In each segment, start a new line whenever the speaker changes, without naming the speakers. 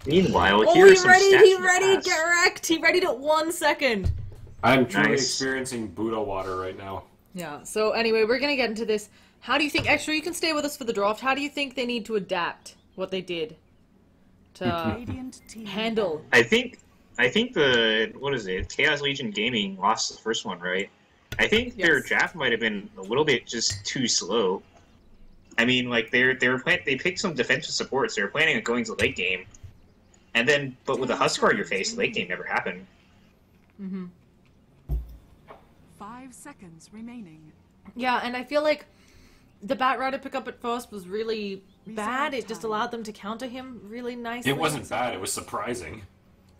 Meanwhile,
Oh,
here are
he
some
ready!
stats
He
from the
ready!
past.
Direct! He readied it 1 second.
I'm truly
Nice.
experiencing Buddha water right now.
Yeah, so anyway, we're gonna get into this. How do you think, actually, you can stay with us for the draft. How do you think they need to adapt what they did to handle?
I think the, what is it, Chaos Legion Gaming lost the first one, right? I think their
Yes.
draft might have been a little bit just too slow. I mean, like they picked some defensive supports. They were planning on going to late game, and then but with a Huskar in your face, late game never happened.
Mm-hmm.
5 seconds remaining.
Yeah, and I feel like the Bat Rider pickup at first was really bad. It just allowed them to counter him really nicely.
It wasn't bad, it was surprising.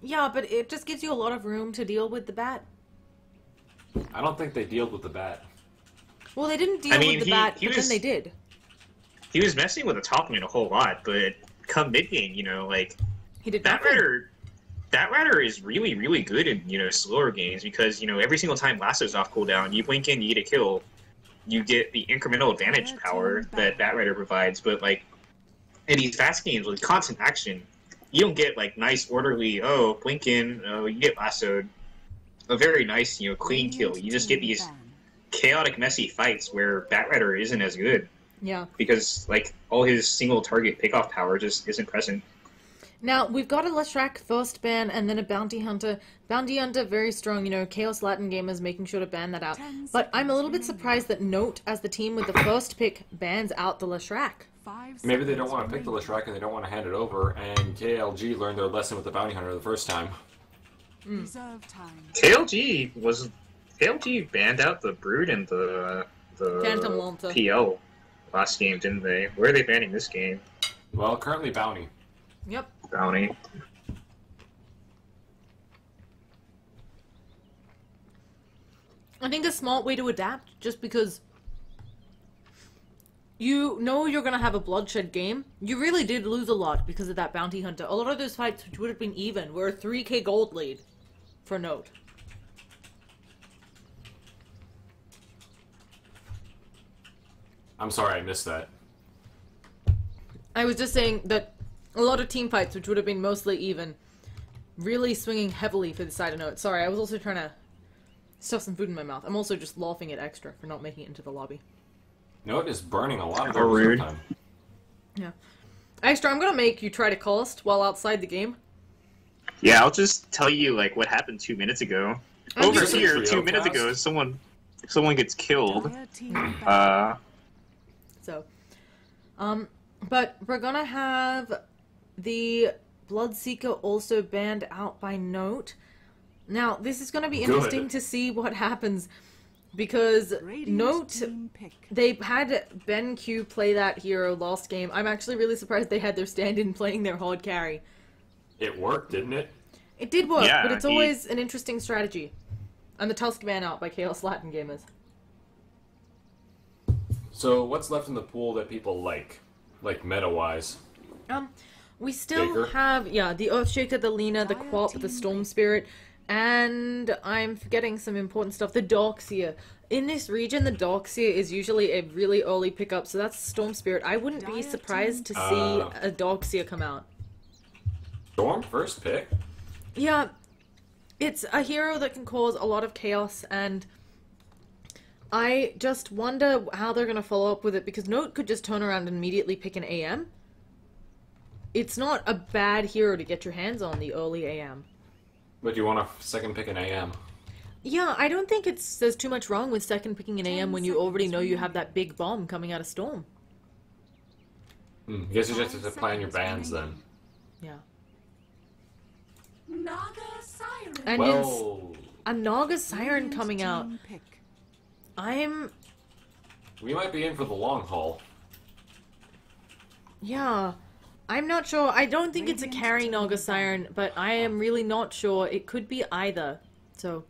Yeah, but it just gives you a lot of room to deal with the Bat.
I don't think they dealt with the bat.
Well, they didn't deal
I mean,
with the Bat, but then
was-
they did.
He was messing with the top lane a whole lot, but come mid game, like
He did
Bat
nothing.
Rider is really, really good in slower games because every single time Lasso's off cooldown, you blink in, you get a kill, you get the incremental advantage power that Bat Rider provides. But like in these fast games with constant action, you don't get like nice orderly. Oh, blink in, oh, you get lassoed. A very nice, clean kill. You just get these chaotic, messy fights where Bat Rider isn't as good
Yeah.
because like all his single target pickoff power just isn't present.
Now, we've got a Leshrac first ban and then a Bounty Hunter. Bounty Hunter, very strong, Chaos Latin Gamers making sure to ban that out. But I'm a little bit surprised that Note, as the team with the first pick, bans out the Leshrac.
Maybe they don't want to pick the Leshrac and they don't want to hand it over, and KLG learned their lesson with the Bounty Hunter the first time.
Reserve time.
KLG banned out the Brood and the
Phantom Lanta.
PL last game, didn't they? Where are they banning this game?
Well, currently Bounty.
Yep.
Bounty.
I think a smart way to adapt, just because you know you're going to have a bloodshed game. You really did lose a lot because of that Bounty Hunter. A lot of those fights, which would have been even, were a 3k gold lead for Note.
I'm sorry, I missed that.
I was just saying that a lot of team fights, which would have been mostly even, really swinging heavily for the side of Note. Sorry, I was also trying to stuff some food in my mouth. I'm also just laughing at Extra for not making it into the lobby.
Note is burning a lot of
How rude.
time.
Yeah. Extra, I'm gonna make you try to cost while outside the game.
Yeah, I'll just tell you like what happened 2 minutes ago.
I'm
Over
just-
here,
Trio
2 minutes
cast?
ago, someone gets killed.
Dire team battle.
So, but we're gonna have the Bloodseeker also banned out by Note. Now, this is gonna be
Good.
interesting to see what happens, because
Radiant
Note,
team pick.
they had Ben Q play that hero last game. I'm actually really surprised they had their stand-in playing their hard carry.
It worked, didn't it?
It did work,
Yeah,
but it's
he-
always an interesting strategy. And the Tusk ban out by Chaos Latin Gamers.
So, what's left in the pool that people like meta-wise?
We still
Shaker?
have, yeah, the Earthshaker, the Lena, the Quap, the Storm Spirit, and I'm forgetting some important stuff, the Darkseer. In this region, the Darkseer is usually a really early pickup, so that's Storm Spirit. I wouldn't be surprised to see a Darkseer come out.
Storm, first pick?
Yeah, it's a hero that can cause a lot of chaos, and I just wonder how they're going to follow up with it, because Note could just turn around and immediately pick an AM. It's not a bad hero to get your hands on, the early AM.
But you want to second pick an AM?
Yeah, I don't think there's too much wrong with second picking an AM when you already know you have that big bomb coming out of Storm.
I guess you just have to plan your bans then.
Yeah.
Naga Siren.
And
Well,
a Naga Siren
Radiant
coming out.
team pick.
we might be in for the long haul.
Yeah. I'm not sure. I don't think it's a carry Naga Siren, but I am really not sure. It could be either. So,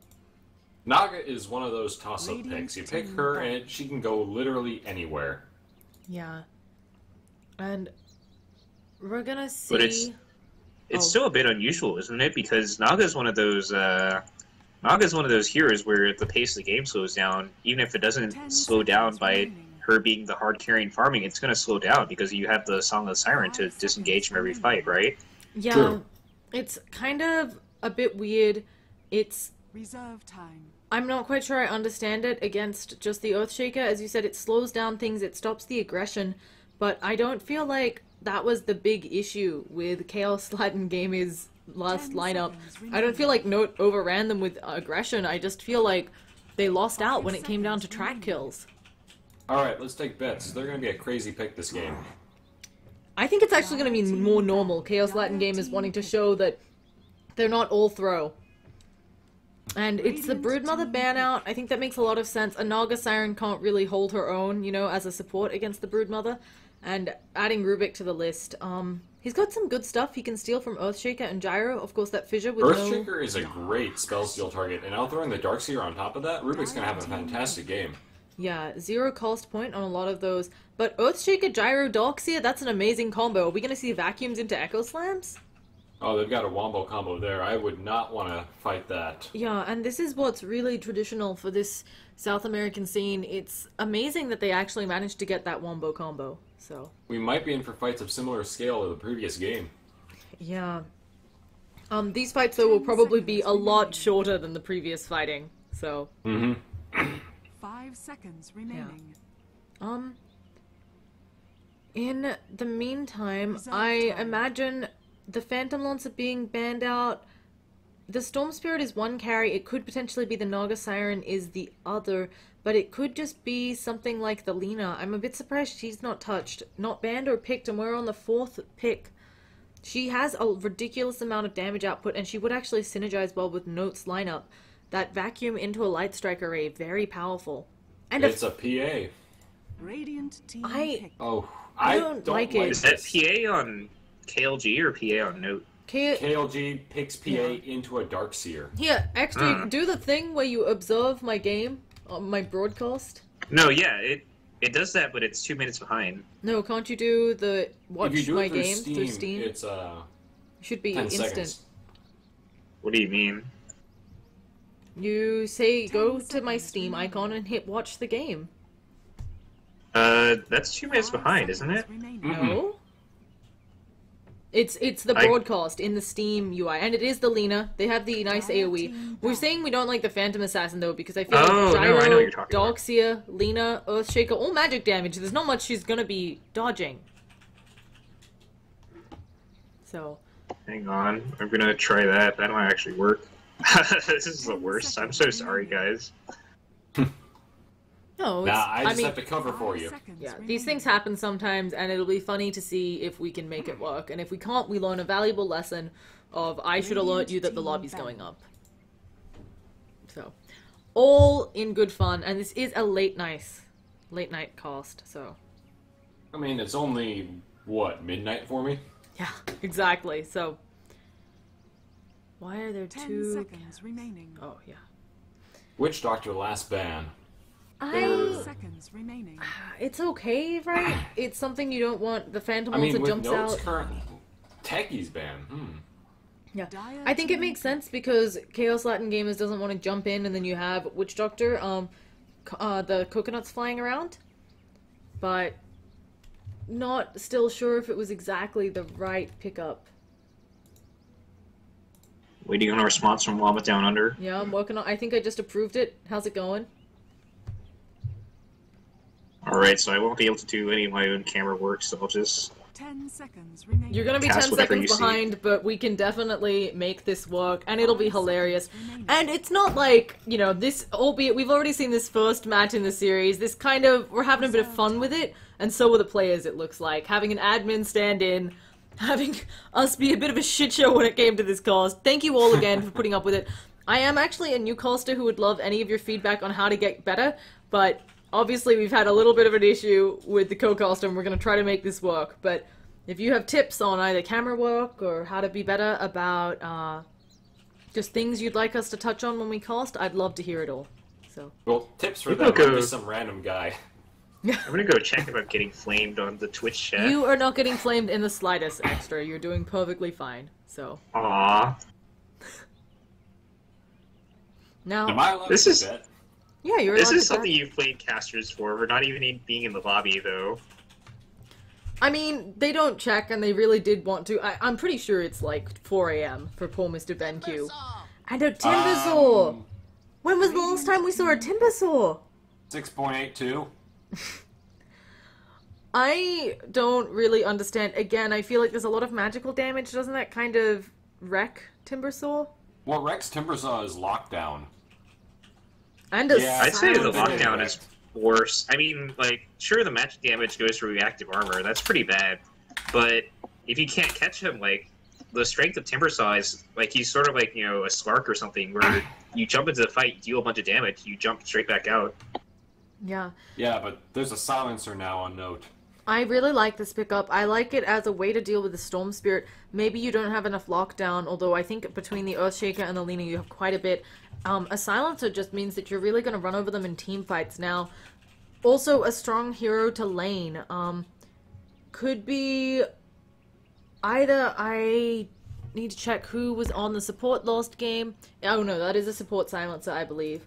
Naga is one of those toss-up
Radiant
picks. You pick
team
her
back.
and she can go literally anywhere.
yeah. And we're gonna see...
But it's
Oh.
still a bit unusual, isn't it? Because Naga's one of those heroes where the pace of the game slows down, even if it doesn't
10
slow down
seconds
by
remaining.
her being the hard carrying farming, it's going to slow down because you have the Song of the Siren to disengage from every fight, right?
Yeah,
True.
it's kind of a bit weird. It's
Reserve time.
I'm not quite sure I understand it against just the Earthshaker. As you said, it slows down things, it stops the aggression, but I don't feel like that was the big issue with Chaos Latin Game's last
10
lineup.
seconds
I don't feel like Note overran them with aggression. I just feel like they lost out when it came down to track kills.
Alright, let's take bets. They're going to be a crazy pick this game.
I think it's actually going to be more normal. Chaos Latin Game is wanting to show that they're not all throw. And it's the Broodmother ban out. I think that makes a lot of sense. A Naga Siren can't really hold her own, you know, as a support against the Broodmother. And adding Rubik to the list. He's got some good stuff. He can steal from Earthshaker and Gyro. Of course, that fissure with
Earthshaker is a great spell steal target, and now throwing the Darkseer on top of that, Rubik's going to have a fantastic game.
Yeah, 0 cost point on a lot of those. But Earthshaker, Gyro, Darkseer, that's an amazing combo. Are we going to see vacuums into Echo Slams?
Oh, they've got a wombo combo there. I would not want to fight that.
Yeah, and this is what's really traditional for this South American scene. It's amazing that they actually managed to get that wombo combo. So
We might be in for fights of similar scale to the previous game.
yeah. These fights though will probably be a lot shorter than the previous fighting. So
5 seconds remaining.
in the meantime, I imagine the Phantom Lancer being banned out. The Storm Spirit is one carry. It could potentially be the Naga Siren is the other, but it could just be something like the Lena. I'm a bit surprised she's not touched, not banned or picked, and we're on the 4th pick. She has a ridiculous amount of damage output, and she would actually synergize well with Note's lineup. That vacuum into a Light Strike array, very powerful. And
It's a PA.
Radiant team
I-
pick.
Oh,
I
I
don't
don't
like
like
it.
Is that
this.
PA on KLG or PA on Note?
KLG picks PA into a Darkseer.
Here, extra, do the thing where you observe my game, my broadcast.
No, yeah, it does that, but it's 2 minutes behind.
No, can't you do the
If you
watch
do
my
it through
game
Steam,
through Steam?
it's
Should be
10
instant.
seconds.
What do you mean?
You say
10
go to my
seconds
Steam
remaining.
icon and hit watch the game.
That's 2 minutes
5
behind, isn't it?
seconds remaining.
No. It's the
I-
broadcast in the Steam UI, and it is the Lena. They have the nice
Dire
AoE.
team
We're
back.
saying we don't like the Phantom Assassin though, because I feel
Oh,
like
no, I know
Gyro,
what you're talking about.
Darkseer, Lena, Earthshaker, all magic damage. There's not much she's gonna be dodging. So,
Hang on, I'm gonna try that. That might actually work. This is the worst. I'm so sorry, guys.
no, it's,
Nah, I just
mean,
have to cover for
5
you.
seconds
yeah,
remaining.
these things happen sometimes, and it'll be funny to see if we can make it work. And if we can't, we learn a valuable lesson of I should alert you that the lobby's going up. So, all in good fun, and this is a late night cast. So,
I mean, it's only, what, midnight for me?
yeah, exactly. So, why are there
10
two?
seconds remaining.
Oh yeah,
Witch Doctor last ban.
5 seconds remaining.
it's okay, right? It's something you don't want. The Phantom
I mean,
also
with
jumps
Note's
out.
current Techie's ban.
Yeah,
Dire
I think it
team
makes sense because Chaos Latin Gamers doesn't want to jump in, and then you have Witch Doctor, the coconuts flying around, but not still sure if it was exactly the right pickup.
Waiting on a response from Llama Down Under.
Yeah, I'm working on. I think I just approved it. How's it going?
Alright, so I won't be able to do any of my own camera work, so I'll just...
10 seconds remaining.
You're gonna be
Cast
10
whatever
seconds
you see.
behind, but we can definitely make this work, and it'll be hilarious. And it's not like, you know, this, albeit we've already seen this first match in the series, this kind of, we're having a bit of fun with it, and so are the players, it looks like. Having an admin stand in, having us be a bit of a shit show when it came to this cast. Thank you all again for putting up with it. I am actually a new caster who would love any of your feedback on how to get better, but obviously we've had a little bit of an issue with the co-caster, and we're going to try to make this work. But if you have tips on either camera work or how to be better about just things you'd like us to touch on when we cast, I'd love to hear it all. So
Well, tips for
You
that
go-
might be some random guy.
I'm gonna go check if I'm getting flamed on the Twitch chat.
you are not getting flamed in the slightest, Extra. You're doing perfectly fine. So
Aww.
Am
now,
I allowed
This
to
is-
bet?
Yeah, you're
This
allowed
is
to
something
back.
you've played casters for. We're not even being in the lobby, though.
I mean, they don't check, and they really did want to. I'm pretty sure it's like 4 a.m. for poor Mr. BenQ. And a Timbersaw! When was the last time we saw a Timbersaw?
6.82.
I don't really understand. Again, I feel like there's a lot of magical damage. Doesn't that kind of wreck Timbersaw?
Well, Rex Timbersaw is lockdown.
And a
Yeah,
I'd say the
Silence.
lockdown is worse. I mean, like, sure, the magic damage goes for reactive armor. That's pretty bad. But if you can't catch him, like, the strength of Timbersaw is, like, he's sort of like, you know, a Slark or something, where you jump into the fight, deal a bunch of damage, you jump straight back out.
Yeah.
Yeah, but there's a silencer now on note.
I really like this pickup. I like it as a way to deal with the Storm Spirit. Maybe you don't have enough lockdown, although I think between the Earthshaker and the Lina you have quite a bit. A silencer just means that you're really going to run over them in team fights now. Also, a strong hero to lane. Could be either I need to check who was on the support last game. Oh no, that is a support silencer, I believe.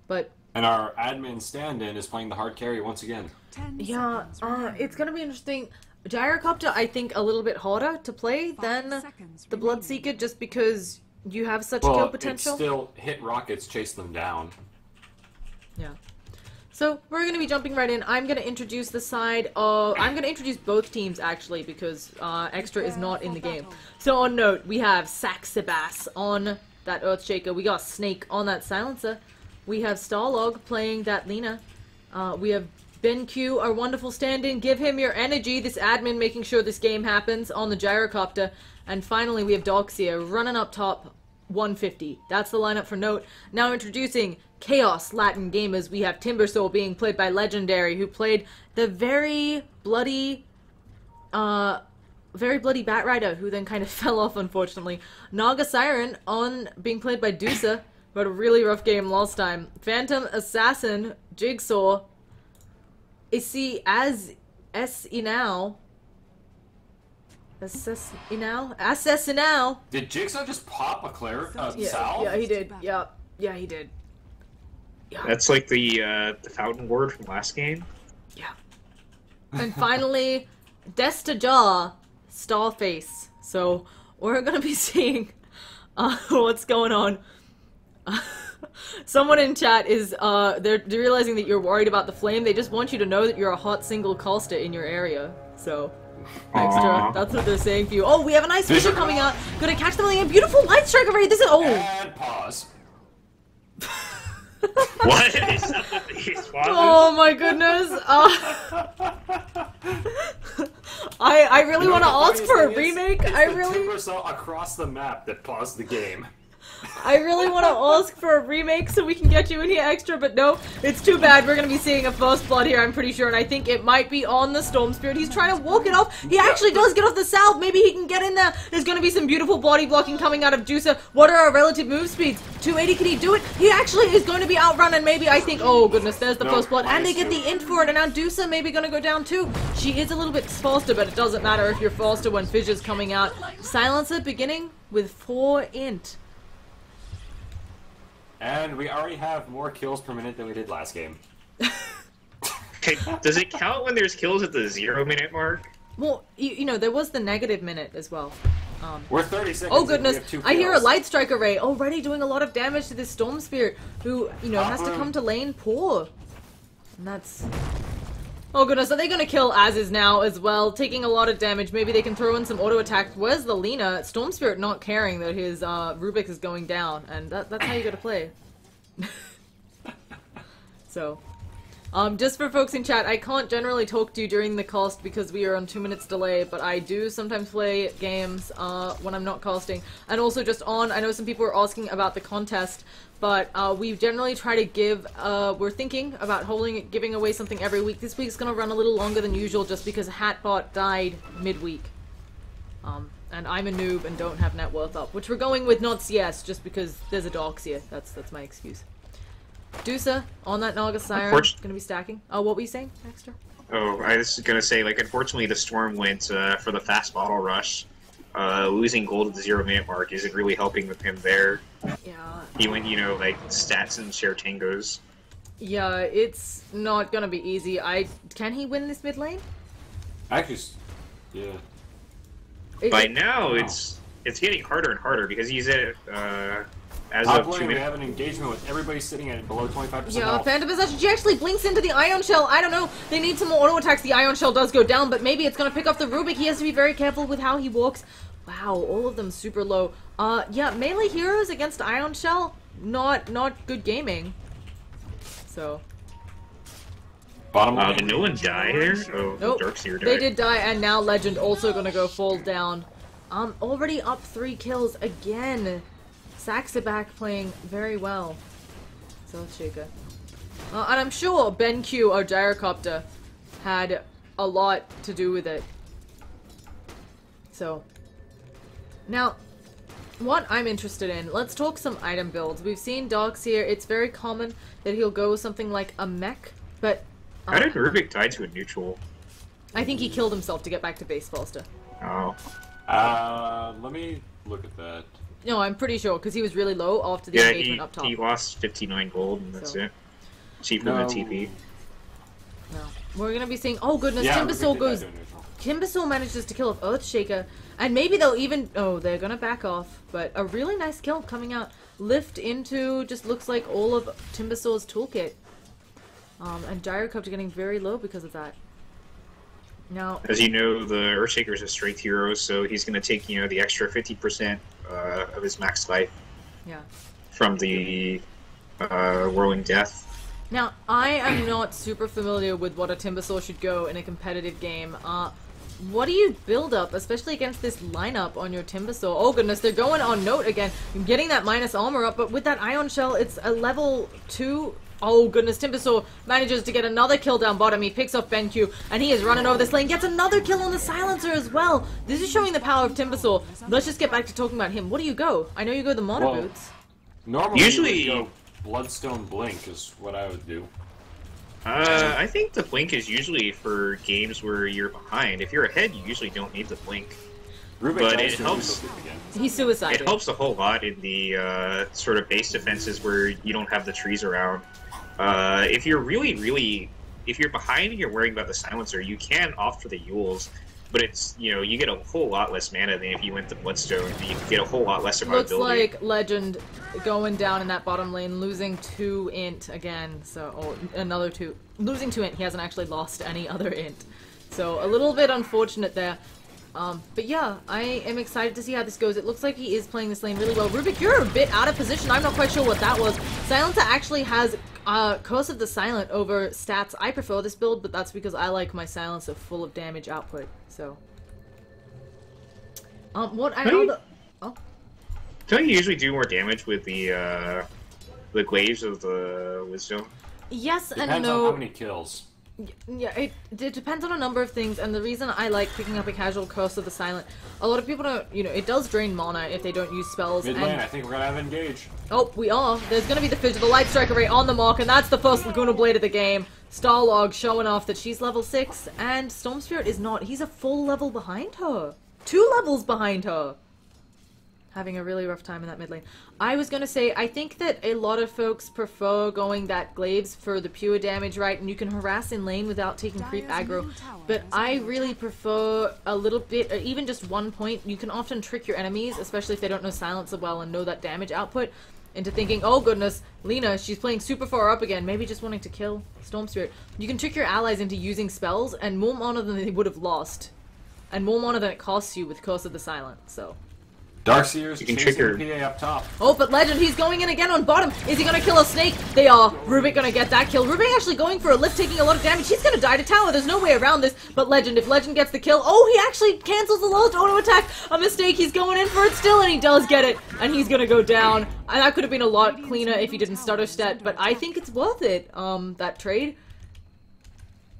But
And our admin stand-in is playing the hard carry once again.
10
yeah,
seconds remaining.
it's gonna be interesting. Gyrocopter, I think, a little bit harder to play
5
than
seconds
the
remaining.
Bloodseeker, just because you have such kill
Well, it's
potential.
still hit rockets, chase them down.
Yeah. So, we're gonna be jumping right in. I'm gonna introduce the side of... I'm gonna introduce both teams, actually, because Extra is not in the game. So, on note, we have Saxabas on that Earthshaker. We got Snake on that Silencer. We have Starlog playing that Lina. We have BenQ, our wonderful stand-in. Give him your energy. This admin making sure this game happens on the Gyrocopter. And finally, we have Doxia running up top, 150. That's the lineup for note. Now introducing Chaos Latin Gamers. We have Timbersaw being played by Legendary, who played the very bloody Batrider, who then kind of fell off, unfortunately. Naga Siren on being played by Dusa, who had a really rough game last time. Phantom Assassin, Jigsaw, Inau. Assassinau.
Did Jigsaw just pop a cleric?
Yeah,
Sal?
yeah, he did. Yeah, yeah, he did. Yeah.
That's like the Fountain Ward from last game.
Yeah. And finally, Destajaw, Starface. So, we're gonna be seeing what's going on. Someone in chat is, they're realizing that you're worried about the flame. They just want you to know that you're a hot single caster in your area. So, Extra,
Aww.
that's what they're saying for you. Oh, we have a nice vision coming out. Gonna catch them on the beautiful light strike already. This is, oh!
And pause.
What? Is that what these
Oh my goodness. I really want to ask for a remake. I really
Timbersaw across the map that paused the game.
want to ask for a remake so we can get you in here, Extra, but no, it's too bad. We're going to be seeing a first blood here, I'm pretty sure, and I think it might be on the Storm Spirit. He's trying to walk it off. He actually does get off the salve. Maybe he can get in there. There's going to be some beautiful body blocking coming out of Juicer. What are our relative move speeds? 280, can he do it? He actually is going to be outrun, and maybe, I think, oh goodness, there's the
No,
first blood, and they get
minus
the int for it, and now Dusa maybe going to go down too. She is a little bit faster, but it doesn't matter if you're faster when Fissure's coming out. Silencer beginning with 4 int.
And we already have more kills per minute than we did last game.
Okay, does it count when there's kills at the 0-minute mark?
Well, you know, there was the negative minute as well.
We're 30 seconds.
Oh
in,
goodness,
we have 2
I hear a
kills.
light strike array already doing a lot of damage to this Storm Spirit, who, you know, has to
Pop
come to lane poor. And that's... Oh goodness, are they gonna kill Az's now as well? Taking a lot of damage. Maybe they can throw in some auto attacks. Where's the Lina? Storm Spirit not caring that his Rubik is going down, and that's how you gotta play. So, just for folks in chat, I can't generally talk to you during the cast because we are on 2 minutes delay, but I do sometimes play games when I'm not casting. And also just on, I know some people are asking about the contest, but we generally try to give, we're thinking about giving away something every week. This week's gonna run a little longer than usual just because Hatbot died midweek. And I'm a noob and don't have net worth up, which we're going with not CS just because there's a Doxia. That's my excuse. Dusa on that Naga Siren, gonna be stacking. Oh, what were you saying, Extra?
Oh, I was gonna say, like, unfortunately the Storm went for the fast bottle rush. Losing gold at the 0-minute mark isn't really helping with him there.
Yeah.
He went, you know, like, stats and share tangos.
Yeah, it's not gonna be easy. Can he win this mid lane?
Actually, yeah.
By now, it's getting harder and harder because he's at as
Top
of 2
lane, we
minutes.
have an engagement with everybody sitting at below 25%
Yeah,
health.
Phantom Possession. She actually blinks into the Ion Shell. I don't know. They need some more auto attacks. The Ion Shell does go down, but maybe it's gonna pick off the Rubik. He has to be very careful with how he walks. Wow, all of them super low. Yeah, melee heroes against Ion Shell, not good gaming. So.
Bottom lane.
Did no one die there? Oh,
Nope.
Darkseer died.
They did die, and now Legend also gonna go fall down. Already up 3 kills again. Saxaback playing very well. So Shaker. And I'm sure BenQ or Gyrocopter had a lot to do with it. So. Now, what I'm interested in, let's talk some item builds. We've seen Darkseer, it's very common that he'll go with something like a mech, but
How did Rubik die to a neutral?
I think he killed himself to get back to base faster.
Oh.
Let me look at that.
No, I'm pretty sure, because he was really low after the
Yeah,
engagement up top.
he lost 59 gold and that's
So.
it. Cheaper than TP.
No. We're gonna be seeing, oh goodness,
Yeah,
Timbersaw
Rubik did
goes,
die to a neutral.
Timbersaw manages to kill off Earthshaker, and maybe they'll even, oh, they're gonna back off, but a really nice kill coming out. Lift into, just looks like all of Timbersaw's toolkit. And Gyrocopter getting very low because of that. Now,
As you know, the Earthshaker is a strength hero, so he's going to take, the extra 50% of his max life
yeah.
from the Whirling Death.
Now, I am not super familiar with what a Timbersaw should go in a competitive game. What do you build up, especially against this lineup on your Timbersaw? Oh goodness, they're going on note again. Getting that minus armor up, but with that Ion Shell, it's a level 2. Oh goodness, Timbersaw manages to get another kill down bottom. He picks up BenQ, and he is running over this lane. Gets another kill on the Silencer as well. This is showing the power of Timbersaw. Let's just get back to talking about him. What do you go? I know you go the Mono
Well,
Boots.
Normally,
Usually-
you would go Bloodstone Blink is what I would do.
I think the blink is usually for games where you're behind. If you're ahead, you usually don't need the blink.
Rubik
But
dies
it
to a
helps.
neutral again.
He's suicided.
It helps a whole lot in the sort of base defenses where you don't have the trees around. If you're if you're behind and you're worrying about the Silencer, you can opt for the Yules, but it's, you get a whole lot less mana than if you went the Bloodstone, and you can get a whole lot less
Looks
survivability.
like Legend going down in that bottom lane, losing 2 int again. So, oh, another 2. Losing 2 int, he hasn't actually lost any other int. So, a little bit unfortunate there. But yeah, I am excited to see how this goes. It looks like he is playing this lane really well. Rubik, you're a bit out of position. I'm not quite sure what that was. Silencer actually has Curse of the Silent over stats. I prefer this build, but that's because I like my Silencer full of damage output. So, what I know. Oh.
Don't you usually do more damage with the glaives of the Wisdom?
Yes and
Depends
no.
on how many kills.
Yeah, it depends on a number of things, and the reason I like picking up a casual Curse of the Silent, a lot of people don't, it does drain mana if they don't use spells.
Mid
and
lane, I think we're gonna have Engage.
oh, we are. There's gonna be the Fidget, the Light Striker Ray on the mark, and that's the first Laguna Blade of the game. Starlog showing off that she's level 6, and Storm Spirit is not. He's a full level behind her. 2 levels behind her. Having a really rough time in that mid lane. I was gonna say, I think that a lot of folks prefer going that Glaives for the pure damage, right? And you can harass in lane without taking creep aggro. But I really prefer a little bit, or even just 1 point. You can often trick your enemies, especially if they don't know Silencer well and know that damage output, into thinking, oh goodness, Lena, she's playing super far up again, maybe just wanting to kill Storm Spirit. You can trick your allies into using spells, and more mana than they would have lost. And more mana than it costs you with Curse of the Silent, so...
Darkseer's
You can
chasing
trigger-
PA up top.
Oh, but Legend, he's going in again on bottom. Is he gonna kill a snake? They are. Rubik gonna get that kill. Rubik actually going for a lift, taking a lot of damage. He's gonna die to tower. There's no way around this. But Legend, if Legend gets the kill, oh, he actually cancels the lowest auto attack. A mistake. He's going in for it still, and he does get it. And he's gonna go down. And that could have been a lot cleaner if he didn't stutter stat, but I think it's worth it, that trade.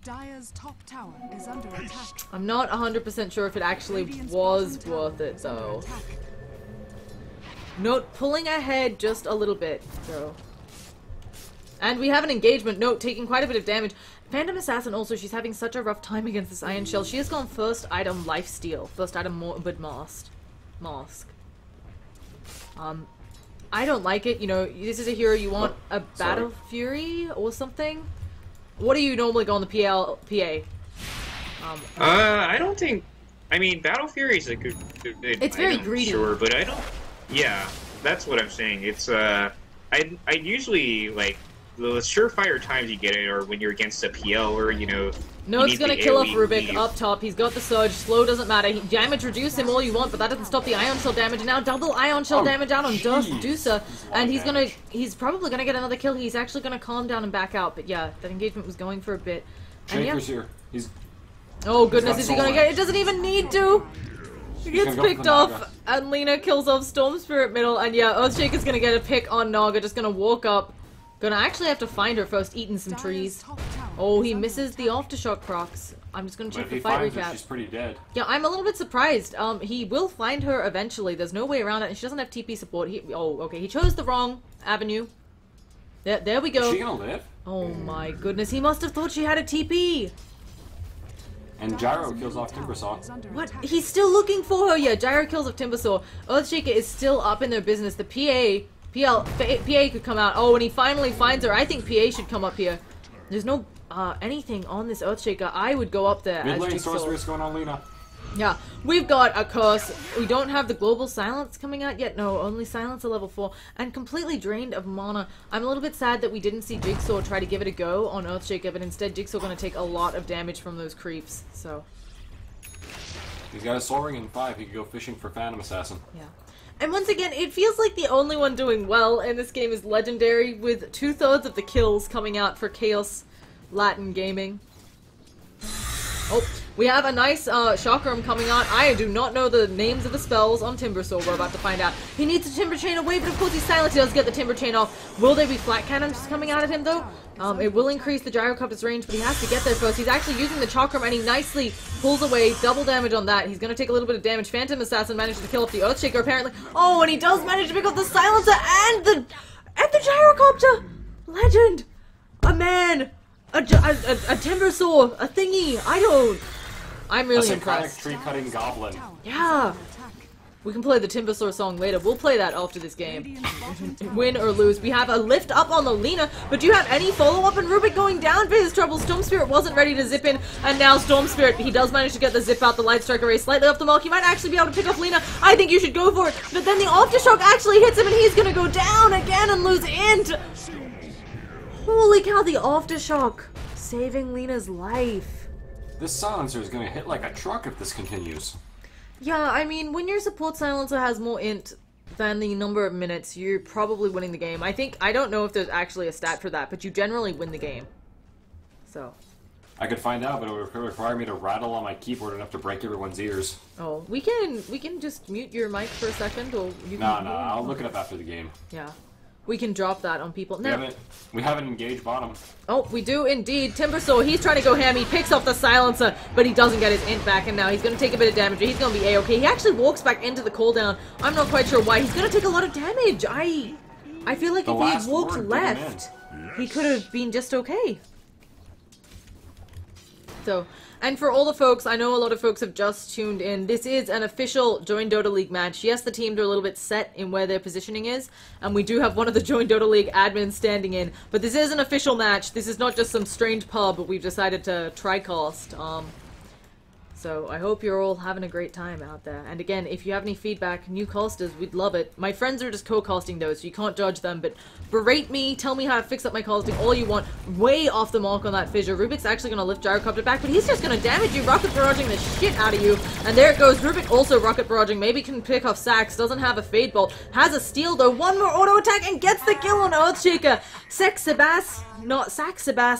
Dire's top tower is under attack.
I'm not 100% sure if it actually
Radiant's
was
bottom tower
worth it,
is under
though.
attack.
Note, pulling ahead just a little bit, so. And we have an engagement. Note, taking quite a bit of damage. Phantom Assassin also, she's having such a rough time against this Iron Shell. She has gone first item Lifesteal. First item Morbid Mask. I don't like it. You know, this is a hero you want a Battle Fury or something. What do you normally go on the PA?
I don't think. I mean, Battle Fury is a good
it's very greedy.
Sure, but I don't. Yeah, that's what I'm saying. It's I usually like the surefire times you get it are when you're against a PL or you know.
No, it's gonna kill off Rubik up top. He's got the Surge. Slow doesn't matter. Damage reduce him all you want, but that doesn't stop the Ion Shell damage. And now double Ion Shell damage out on Dusa. And he's probably gonna get another kill. He's actually gonna calm down and back out. But yeah, that engagement was going for a bit. And
Shaker's here. He's...
Oh goodness, is he gonna get it? Doesn't even need to! He gets picked off, and Lina kills off Storm Spirit middle, and yeah, Earthshaker's gonna get a pick on Naga, just gonna walk up. Gonna actually have to find her first, eating some trees. Oh, he misses the Aftershock procs. I'm just gonna check the fight recap.
She's pretty dead.
Yeah, I'm a little bit surprised. He will find her eventually. There's no way around it, and she doesn't have TP support. Oh, okay, he chose the wrong avenue. There we go.
Is she gonna live?
Oh my goodness, he must have thought she had a TP.
And Gyro kills off Timbersaw.
What? He's still looking for her. Yeah, Gyro kills off Timbersaw. Earthshaker is still up in their business. The PA could come out. Oh, and he finally finds her. I think PA should come up here. There's no anything on this Earthshaker. I would go up there.
Mid lane sorceress going on Lina.
Yeah, we've got a Kaos. We don't have the global silence coming out yet. No, only silence at level 4. And completely drained of mana. I'm a little bit sad that we didn't see Jigsaw try to give it a go on Earthshaker, but instead Jigsaw going to take a lot of damage from those creeps, so...
He's got a Soul Ring in 5. He could go fishing for Phantom Assassin.
Yeah. And once again, it feels like the only one doing well in this game is Legendary, with 2/3 of the kills coming out for Chaos Latin Gaming. Oh, we have a nice Chakram coming out. I do not know the names of the spells on Timbersaw. We're about to find out. He needs a Timber Chain away, but of course he's silent. He does get the Timber Chain off. Will there be flat cannons coming out at him, though? It will increase the Gyrocopter's range, but he has to get there first. He's actually using the Chakram, and he nicely pulls away. Double damage on that. He's going to take a little bit of damage. Phantom Assassin managed to kill off the Earthshaker, apparently. Oh, and he does manage to pick up the Silencer and the Gyrocopter! Legend! A man! A Timbersaw! A thingy! I'm really impressed.
Tree-cutting goblin.
Yeah! We can play the Timbersaw song later. We'll play that after this game. Win or lose. We have a lift up on the Lina, but do you have any follow-up? And Rubik going down for his trouble. Storm Spirit wasn't ready to zip in, and now Storm Spirit, he does manage to get the zip out. The Light Strike Array slightly off the mark. He might actually be able to pick off Lina. I think you should go for it. But then the Aftershock actually hits him, and he's gonna go down again and lose int. Holy cow, the Aftershock saving Lina's life.
This silencer is going to hit like a truck if this continues.
Yeah, I mean, when your support silencer has more int than the number of minutes, you're probably winning the game. I don't know if there's actually a stat for that, but you generally win the game. So.
I could find out, but it would require me to rattle on my keyboard enough to break everyone's ears.
Oh, we can just mute your mic for a second, or you can...
No, I'll look it up after the game.
Yeah. We can drop that on people. Now,
we haven't engaged bottom.
Oh, we do indeed. Timbersaw, he's trying to go ham. He picks off the silencer, but he doesn't get his int back, and now he's going to take a bit of damage. He's going to be A-okay. He actually walks back into the cooldown. I'm not quite sure why. He's going to take a lot of damage. I feel like if he had walked left, he could have been just okay. So, and for all the folks, I know a lot of folks have just tuned in, this is an official Join Dota League match. Yes, the teams are a little bit set in where their positioning is, and we do have one of the Join Dota League admins standing in, but this is an official match. This is not just some strange pub we've decided to tri-cast. So I hope you're all having a great time out there. And again, if you have any feedback, new casters, we'd love it. My friends are just co-casting those, so you can't judge them, but berate me, tell me how to fix up my casting, all you want. Way off the mark on that fissure. Rubik's actually going to lift Gyrocopter back, but he's just going to damage you, rocket barraging the shit out of you. And there it goes. Rubik also rocket barraging, maybe can pick off Sax, doesn't have a Fade Bolt, has a steal though, one more auto attack and gets the kill on Earthshaker. Saxabas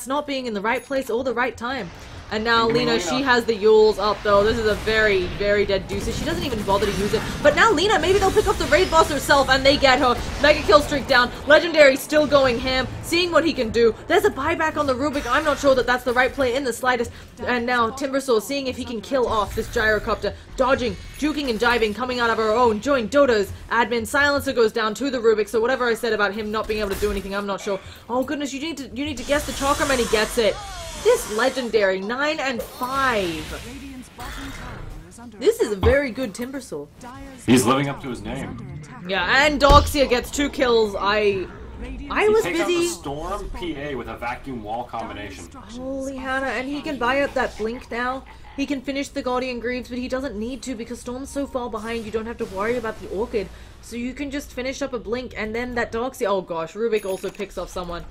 not being in the right place or the right time. And now Lina, she has the Yules up though. This is a very, very dead Deuces. She doesn't even bother to use it. But now Lina, maybe they'll pick up the raid boss herself and they get her. Mega kill streak down. Legendary still going ham, seeing what he can do. There's a buyback on the Rubik. I'm not sure that that's the right play in the slightest. And now Timbersaw seeing if he can kill off this Gyrocopter. Dodging, juking and diving, coming out of our own. Join Dota's admin. Silencer goes down to the Rubik. So whatever I said about him not being able to do anything, I'm not sure. Oh goodness, you need to guess the Chakram and he gets it. This Legendary, 9 and 5.
is under
This is a
attack.
very good Timbersaw.
Dire's
He's
top
living up to
tower
his
is
name.
under attack.
Yeah, and Doxia gets 2 kills. I was
Takes out the
busy.
Storm PA with a vacuum wall combination.
Holy Hannah, and he can buy up that blink now. He can finish the Guardian Greaves, but he doesn't need to because Storm's so far behind you don't have to worry about the Orchid. So you can just finish up a blink and then that Doxia. Oh gosh, Rubik also picks off someone.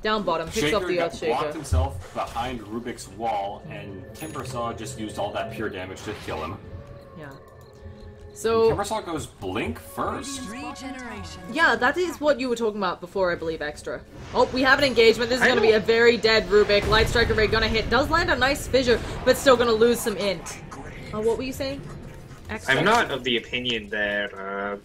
Down bottom, picks off
Shaker
the
got blocked
Earthshaker.
himself behind Rubik's wall, and Timbersaw just used all that pure damage to kill him.
Yeah. So,
Timbersaw goes blink first.
Regeneration.
yeah, that is what you were talking about before, I believe, Extra. Oh, we have an engagement. This is going to be a very dead Rubik. Light Striker Ray gonna hit. Does land a nice fissure, but still gonna lose some int. What were you saying? Extra?
I'm not of the opinion that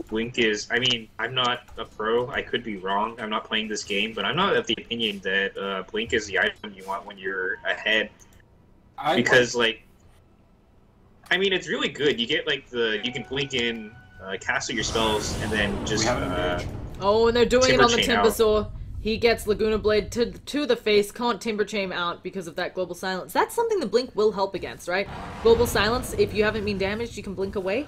Blink is. I mean, I'm not a pro. I could be wrong. I'm not playing this game, but I'm not of the opinion that Blink is the item you want when you're ahead. Because I mean, it's really good. You get you can blink in, castle your spells, and then just.
Oh, and they're doing it on the
Timber Chain
Timbersaw. He gets Laguna Blade to the face, can't Timber Chain out because of that Global Silence. That's something the Blink will help against, right? Global Silence, if you haven't been damaged, you can blink away.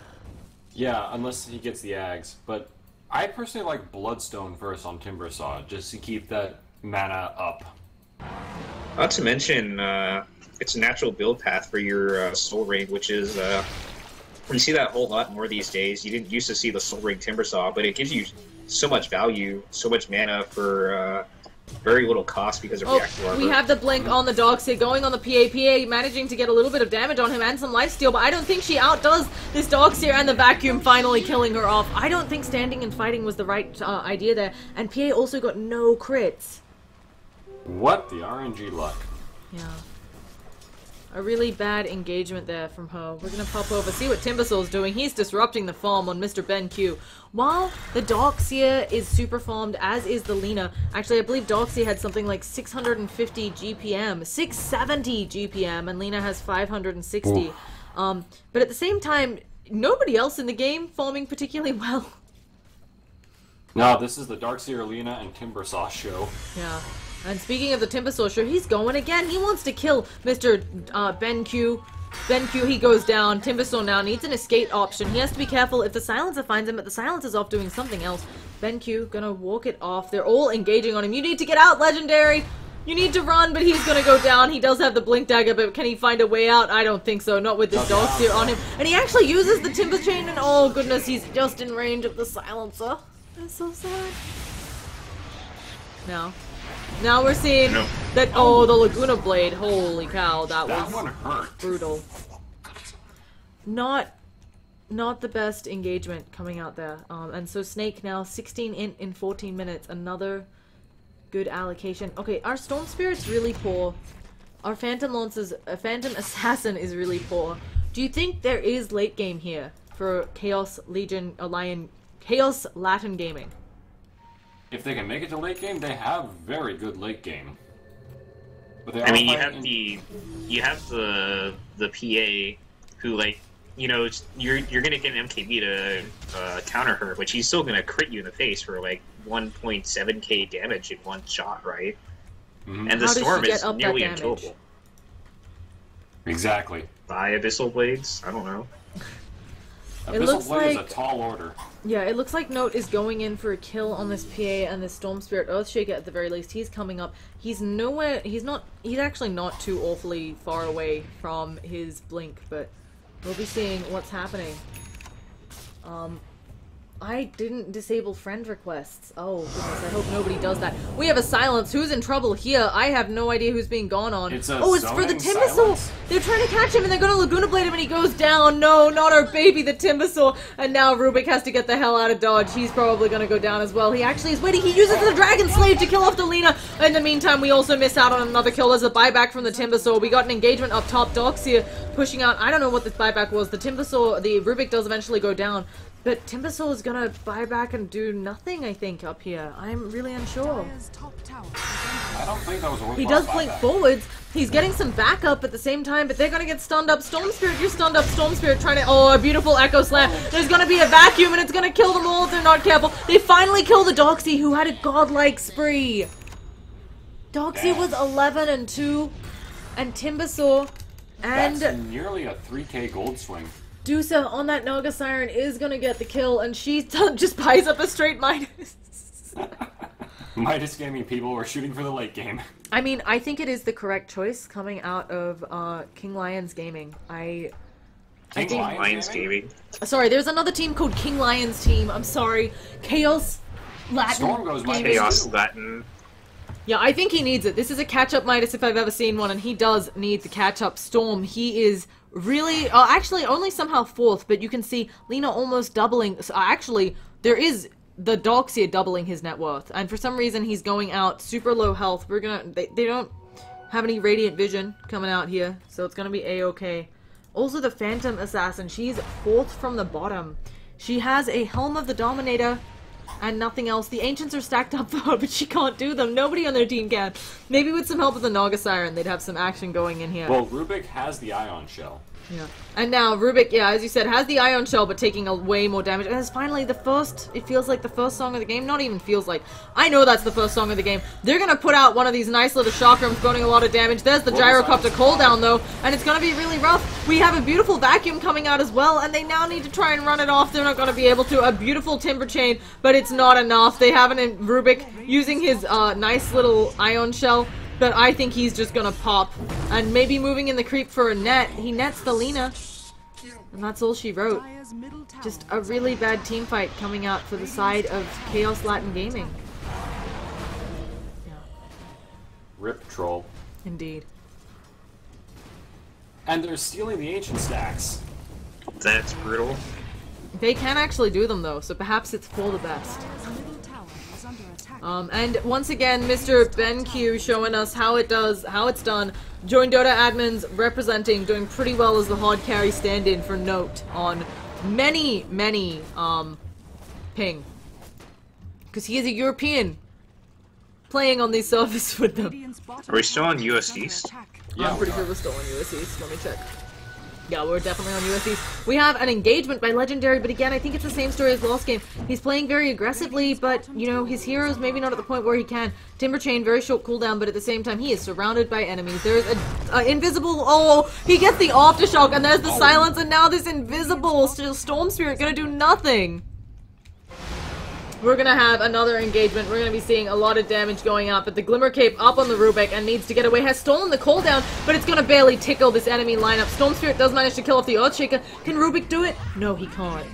Yeah, unless he gets the Ags. But I personally like Bloodstone first on Timbersaw, just to keep that mana up.
Not to mention, it's a natural build path for your Soul Ring, which is, you see that a whole lot more these days. You didn't used to see the Soul Ring Timbersaw, but it gives you so much value, so much mana for very little cost because of reactive armor.
We have the blink on the Doxia going on the PA, managing to get a little bit of damage on him and some lifesteal, but I don't think she outdoes this Doxia, and the vacuum finally killing her off. I don't think standing and fighting was the right idea there, and PA also got no crits.
What the RNG luck?
Yeah. A really bad engagement there from her. We're gonna pop over, see what Timbersaw's doing. He's disrupting the farm on Mr. Ben Q. While the Doxia is super farmed, as is the Lina. Actually, I believe Doxia had something like 650 GPM, 670 GPM, and Lina has 560. But at the same time, nobody else in the game farming particularly well.
No, this is the Darkseer Lina and Timbersaw show.
Yeah. And speaking of the Timbersaw, sure, he's going again. He wants to kill Mr. Ben Q. Ben Q, he goes down. Timbersaw now needs an escape option. He has to be careful if the Silencer finds him, but the Silencer's off doing something else. Ben Q gonna walk it off. They're all engaging on him. You need to get out, Legendary! You need to run, but he's gonna go down. He does have the Blink Dagger, but can he find a way out? I don't think so. Not with this Darkseer on him. And he actually uses the Timber Chain, and oh goodness, he's just in range of the Silencer. That's so sad. Now we're seeing that, oh, the Laguna Blade, holy cow, that
That
was
one hurt.
brutal. Not the best engagement coming out there. And so Snake now 16 in 14 minutes, another good allocation. Okay, our Storm Spirit's really poor. Our Phantom Assassin is really poor. Do you think there is late game here for Chaos Chaos Latin Gaming?
If they can make it to late game, they have very good late game. But they
I mean,
are
you have the PA who, like, you know, you're gonna get an MKB to counter her, but she's still gonna crit you in the face for like 1.7k damage in one shot, right?
Mm-hmm.
And the
How does
Storm
she get
is
up that
nearly
damage?
unkillable.
Exactly.
By Abyssal Blades? I don't know.
Abyssal
looks
Blade is
like-
a tall order.
Yeah, it looks like Note is going in for a kill on this PA and this Storm Spirit Earthshaker at the very least. He's coming up. He's actually not too awfully far away from his blink, but we'll be seeing what's happening. I didn't disable friend requests. Oh, goodness, I hope nobody does that. We have a silence. Who's in trouble here? I have no idea who's being gone on.
It's a
oh, it's for the
zoning
Timbersaw!
silence?
They're trying to catch him and they're gonna Laguna Blade him and he goes down. No, not our baby, the Timbersaw. And now Rubik has to get the hell out of Dodge. He's probably gonna go down as well. He actually is waiting. He uses the Dragon Slave to kill off the Lina. In the meantime, we also miss out on another kill as a buyback from the Timbersaw. We got an engagement up top. Doxia pushing out. I don't know what this buyback was. The Timbersaw, the Rubik does eventually go down. But Timbersaw is gonna buy back and do nothing, I think, up here. I'm really unsure.
Dire's top tower is under
I don't think that was a worthwhile
He does blink
buyback.
forwards. He's getting some backup at the same time, but they're gonna get stunned up. Storm Spirit, you're stunned up. Storm Spirit trying to... Oh, a beautiful Echo Slam. There's gonna be a vacuum, and it's gonna kill them all if they're not careful. They finally kill the Doxy, who had a godlike spree. Doxy was 11 and 2, and Timbersaw And
That's nearly a 3k gold swing.
Dusa on that Naga Siren is gonna get the kill, and she just buys up a straight Midas.
Midas Gaming people were shooting for the late game.
I mean, I think it is the correct choice coming out of King Lions Gaming. I think
Lions Gaming.
Sorry, there's another team called King Lions Team. I'm sorry. Chaos Latin.
Storm goes
Gaming.
Chaos Latin.
Yeah, I think he needs it. This is a catch-up Midas if I've ever seen one, and he does need the catch-up. Storm, he is really... actually, only somehow 4th, but you can see Lena almost doubling... So, actually, there is... The dogs here doubling his net worth, and for some reason he's going out super low health. We're gonna... They don't have any radiant vision coming out here, so it's gonna be a-okay. Also, the Phantom Assassin, she's 4th from the bottom. She has a Helm of the Dominator and nothing else. The Ancients are stacked up for her, but she can't do them. Nobody on their team can. Maybe with some help of the Naga Siren, they'd have some action going in here.
Well, Rubik has the Ion Shell.
Yeah. And now, Rubik, yeah, as you said, has the Ion Shell, but taking way more damage. And it's finally the first, it feels like the first song of the game. Not even feels like. I know that's the first song of the game. They're gonna put out one of these nice little chakrams, burning a lot of damage. There's the Gyrocopter cooldown, though, and it's gonna be really rough. We have a beautiful vacuum coming out as well, and they now need to try and run it off. They're not gonna be able to. A beautiful Timber Chain, but it's not enough. They have an Rubik using his nice little Ion Shell. But I think he's just gonna pop. And maybe moving in the creep for a net. He nets the Lena. And that's all she wrote. Just a really bad team fight coming out for the side of Chaos Latin Gaming. Yeah.
Rip Troll.
Indeed.
And they're stealing the Ancient stacks.
That's brutal.
They can actually do them though, so perhaps it's for the best. And once again, Mr. BenQ showing us how it's done. Join Dota admins representing, doing pretty well as the hard carry stand-in for Note on many ping. Because he is a European playing on these servers with them.
Are we still on US East?
Yeah,
I'm pretty sure we're still on US East. Let me check. Yeah, we're definitely on US East. We have an engagement by Legendary, but again, I think it's the same story as last game. He's playing very aggressively, but, you know, his hero's maybe not at the point where he can. Timber Chain, very short cooldown, but at the same time, he is surrounded by enemies. There's a invisible... Oh, he gets the Aftershock, and there's the silence, and now this invisible Storm Spirit gonna do nothing. We're gonna have another engagement. We're gonna be seeing a lot of damage going out, but the Glimmer Cape up on the Rubik and needs to get away. Has stolen the cooldown, but it's gonna barely tickle this enemy lineup. Storm Spirit does manage to kill off the Earthshaker. Can Rubik do it? No, he can't.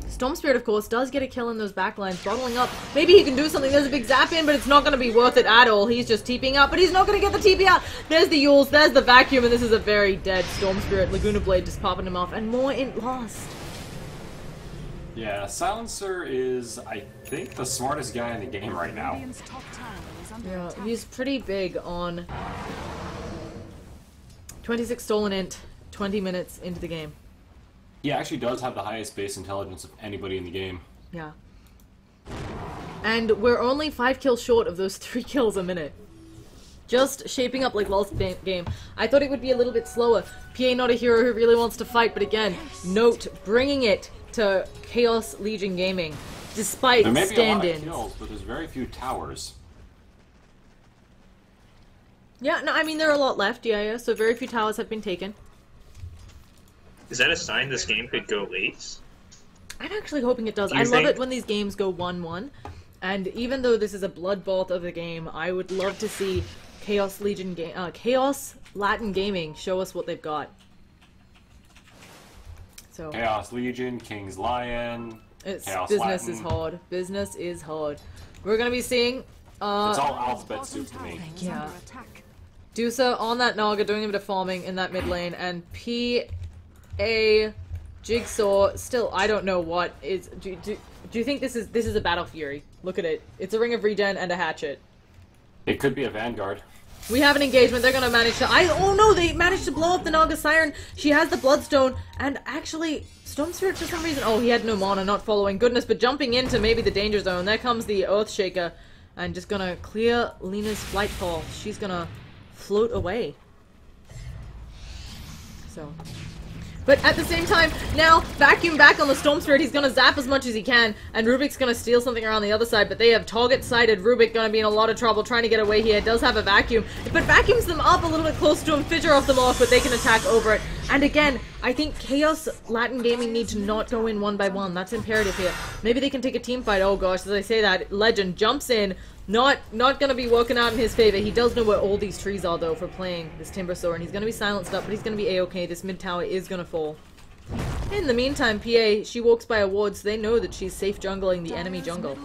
Storm Spirit, of course, does get a kill in those backlines, bottling up. Maybe he can do something. There's a big zap in, but it's not gonna be worth it at all. He's just TPing out, but he's not gonna get the TP out. There's the Yules, there's the Vacuum, and this is a very dead Storm Spirit. Laguna Blade just popping him off, and more in Lost.
Yeah, Silencer is, I think, the smartest guy in the game right now.
Yeah, he's pretty big on 26 stolen int, 20 minutes into the game.
He actually does have the highest base intelligence of anybody in the game.
Yeah. And we're only 5 kills short of those 3 kills a minute. Just shaping up like last game. I thought it would be a little bit slower. PA not a hero who really wants to fight, but again, Note bringing it to Chaos Legion Gaming, despite
there may
stand-ins.
be a lot of kills, but there's very few towers.
Yeah, no, I mean, there are a lot left, yeah, so very few towers have been taken.
Is that a sign this game could go late?
I'm actually hoping it does. I love it when these games go 1-1, and even though this is a bloodbath of the game, I would love to see Chaos Latin Gaming show us what they've got. So
Chaos Legion, King's Lion, Chaos
business
Latin.
is hard. Business is hard. We're gonna be seeing
It's all alphabet soup to me.
yeah. Dusa on that Naga doing a bit of farming in that mid lane, and PA Jigsaw still I don't know what is do you think this is a Battle Fury? Look at it. It's a Ring of Regen and a hatchet.
It could be a Vanguard.
We have an engagement. They're gonna manage to... Oh no! They managed to blow up the Naga Siren. She has the Bloodstone. And actually, Storm Spirit for some reason... Oh, he had no mana, not following. Goodness, but jumping into maybe the danger zone. There comes the Earthshaker. And just gonna clear Lena's flight fall. She's gonna float away. So... But at the same time, now, vacuum back on the Storm Spirit, he's gonna zap as much as he can, and Rubik's gonna steal something around the other side, but they have target-sighted Rubik, gonna be in a lot of trouble trying to get away here. Does have a vacuum, but vacuums them up a little bit close to him, fidget off them off, but they can attack over it. And again, I think Chaos Latin Gaming need to not go in one by one. That's imperative here. Maybe they can take a team fight. Oh gosh, as I say that, Legend jumps in. Not gonna be working out in his favor. He does know where all these trees are though for playing this Timbersaw, and he's gonna be silenced up, but he's gonna be a-okay. This mid tower is gonna fall. In the meantime, PA, she walks by a ward, so they know that she's safe jungling the enemy jungle.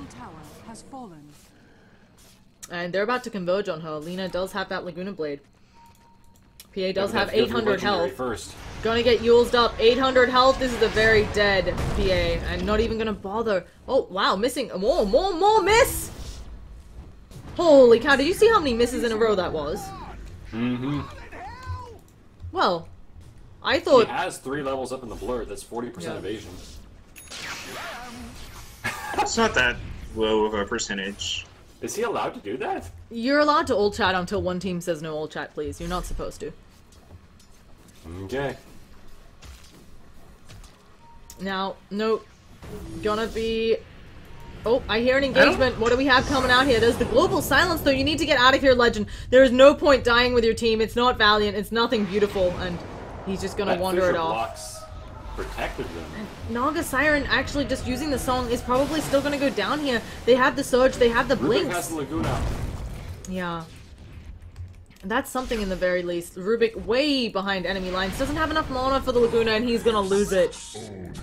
And they're about to converge on her. Lina does have that Laguna Blade. PA does have 800 health.
First.
Gonna get used up. 800 health. This is a very dead PA, and not even gonna bother. Oh wow, missing more miss. Holy cow! Did you see how many misses in a row that was?
Mm-hmm.
Well, I thought
he has 3 levels up in the blur. That's 40% evasion.
It's not that low of a percentage.
Is he allowed to do that?
You're allowed to ult chat until one team says no ult chat, please. You're not supposed to.
Okay.
Now, no, gonna be... Oh, I hear an engagement. What do we have coming out here? There's the global silence, though. You need to get out of here, Legend. There is no point dying with your team. It's not Valiant. It's nothing beautiful, and he's just gonna wander it off.
Blocks protected them.
And Naga Siren actually just using the song is probably still gonna go down here. They have the Surge. They have the Blinks.
Rubik has the Laguna.
Yeah. That's something in the very least. Rubik way behind enemy lines. Doesn't have enough mana for the Laguna, and he's gonna lose it.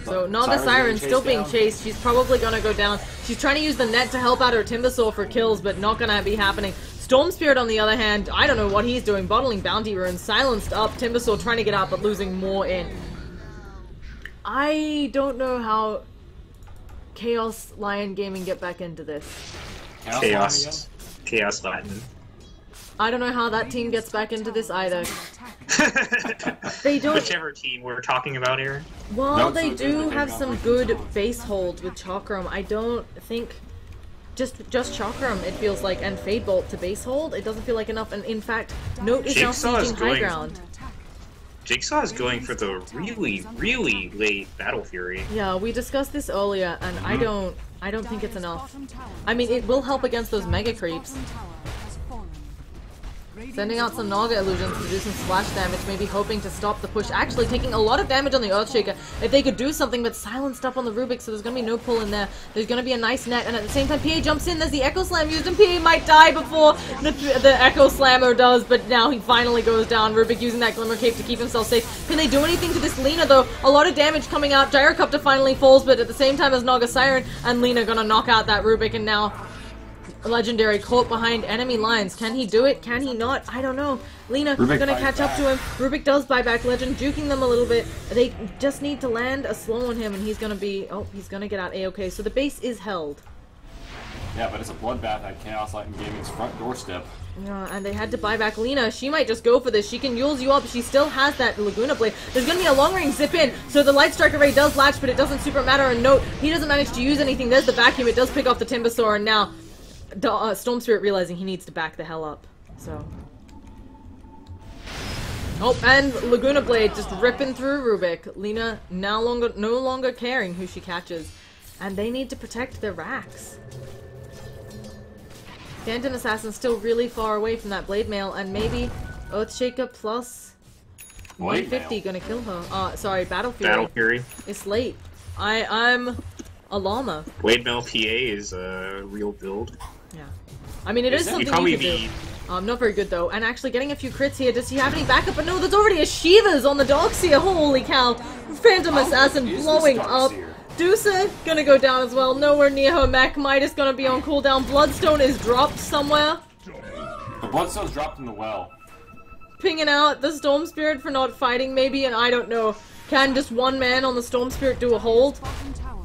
So Naga Siren still being chased. She's probably gonna go down. She's trying to use the net to help out her Timbersaw for kills, but not gonna be happening. Storm Spirit, on the other hand, I don't know what he's doing. Bottling Bounty Runes, silenced up. Timbersaw trying to get out, but losing more in. I don't know how Chaos Lion Gaming get back into this.
Chaos Latin.
I don't know how that team gets back into this either. They don't.
Whichever team we're talking about here.
Well,
No,
they
so
do
they're
have
not
some
like
good base holds with Chakram. I don't think just Chakram, it feels like, and Fade Bolt to base hold. It doesn't feel like enough. And in fact, Note is now
Jigsaw is
sieging high
going-
ground.
Jigsaw is going for the really late Battle Fury.
Yeah, we discussed this earlier, and I don't think it's enough. I mean, it will help against those mega creeps. Sending out some Naga illusions to do some splash damage, maybe hoping to stop the push. Actually taking a lot of damage on the Earthshaker. If they could do something, but silenced up on the Rubik, so there's going to be no pull in there. There's going to be a nice net, and at the same time, PA jumps in. There's the Echo Slam used, and PA might die before the Echo Slammer does, but now he finally goes down. Rubik using that Glimmer Cape to keep himself safe. Can they do anything to this Lina, though? A lot of damage coming out. Gyrocopter finally falls, but at the same time as Naga Siren, and Lina going to knock out that Rubik, and now... Legendary caught behind enemy lines. Can he do it? Can he not? I don't know. Lina
Rubik
gonna catch up to him. Rubik does buy back Legend, juking them a little bit. They just need to land a slow on him, and he's gonna be... Oh, he's gonna get out A-okay. So the base is held.
Yeah, but it's a bloodbath at Chaos Light Gaming's front doorstep.
Yeah, and they had to buy back Lina. She might just go for this. She can Yule's you up. She still has that Laguna Blade. There's going to be a long-range zip in, so the Light Strike Array does latch, but it doesn't super matter. And note, he doesn't manage to use anything. There's the vacuum. It does pick off the Timbersaw, and now Storm Spirit realizing he needs to back the hell up. So... Oh, and Laguna Blade just ripping through Rubik. Lina no longer caring who she catches. And they need to protect their racks. Phantom Assassin's still really far away from that Blade Mail, and maybe Earthshaker plus 150 gonna kill her. Sorry, Battle Fury.
Battle Fury.
It's late. I'm a llama.
Blade Mail PA is a real build.
Yeah. I mean, it is something you can do. Not very good, though. And actually getting a few crits here. Does he have any backup? But no, there's already a Shiva's on the Doxia. Holy cow. Phantom Assassin blowing up. Dusa gonna go down as well. Nowhere near her mech. Midas gonna be on cooldown. Bloodstone is dropped somewhere.
The Bloodstone's dropped in the well.
Pinging out the Storm Spirit for not fighting, maybe, and I don't know. Can just one man on the Storm Spirit do a hold?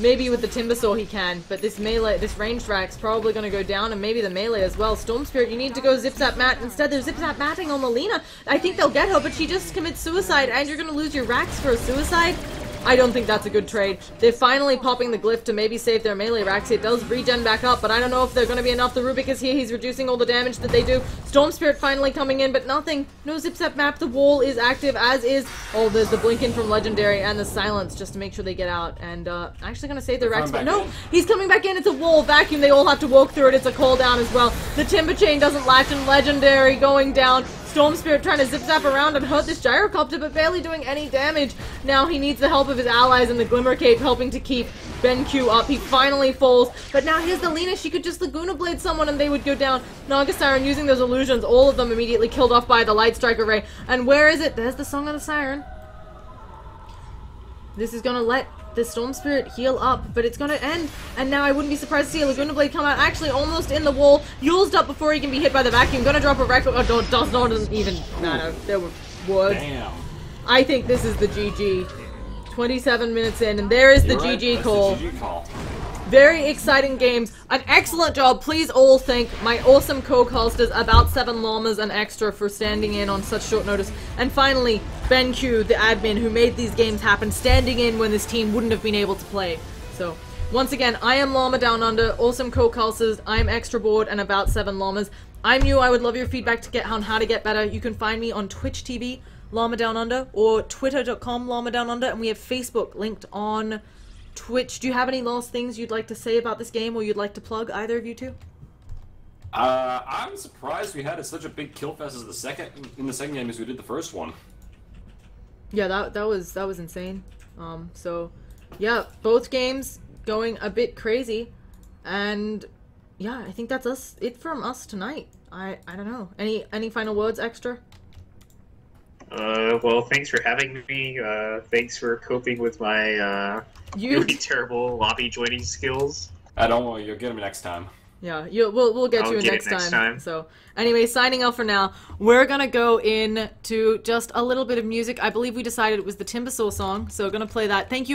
Maybe with the Timbersaw he can, but this melee, this ranged rack's probably gonna go down, and maybe the melee as well. Storm Spirit, you need to go zip-zap mat. Instead, they're zip-zap matting on Melina. I think they'll get her, but she just commits suicide, and you're gonna lose your racks for a suicide? I don't think that's a good trade. They're finally popping the glyph to maybe save their melee racks. It does regen back up, but I don't know if they're going to be enough. The Rubik is here. He's reducing all the damage that they do. Storm Spirit finally coming in, but nothing. No zip-zap map. The wall is active, as is... Oh, there's the blink in from Legendary and the silence just to make sure they get out. And actually going to save their racks, but no. He's coming back in. It's a wall vacuum. They all have to walk through it. It's a call down as well. The Timber Chain doesn't latch, and Legendary going down. Storm Spirit trying to zip-zap around and hurt this Gyrocopter, but barely doing any damage. Now he needs the help of his allies, and the Glimmer Cape helping to keep BenQ up. He finally falls, but now here's the Lena. She could just Laguna Blade someone and they would go down. Naga Siren using those illusions, all of them immediately killed off by the Light Striker Ray. And where is it? There's the Song of the Siren. This is gonna let the Storm Spirit heal up, but it's gonna end. And now I wouldn't be surprised to see a Laguna Blade come out, actually almost in the wall. Yule's up before he can be hit by the vacuum. Gonna drop a record. Oh, does not even matter. There were words.
Damn.
I think this is the GG. 27 minutes in, and there is the GG call.
The GG call.
Very exciting games. An excellent job. Please all thank my awesome co-casters, About 7 Llamas and Extra, for standing in on such short notice. And finally, BenQ, the admin who made these games happen, standing in when this team wouldn't have been able to play. So, once again, I am Llama Down Under, awesome co-casters, I'm Extra Board, and About 7 Llamas. I'm new. I would love your feedback to get on how to get better. You can find me on Twitch TV, Llama Down Under, or twitter.com Llama Down Under, and we have Facebook linked on Twitch. Do you have any last things you'd like to say about this game, or you'd like to plug, either of you two?
I'm surprised we had such a big kill fest in the second game as we did the first one.
Yeah, that was insane. So yeah, both games going a bit crazy, and yeah, I think that's it from us tonight. I don't know. Any final words, Extra?
Well, thanks for having me. Thanks for coping with my really terrible lobby joining skills.
I don't worry, you'll get them next time.
Yeah, we'll get
I'll
you
get
next time. So anyway, signing off for now. We're gonna go into just a little bit of music. I believe we decided it was the Timbersaw song, so we're gonna play that. Thank you.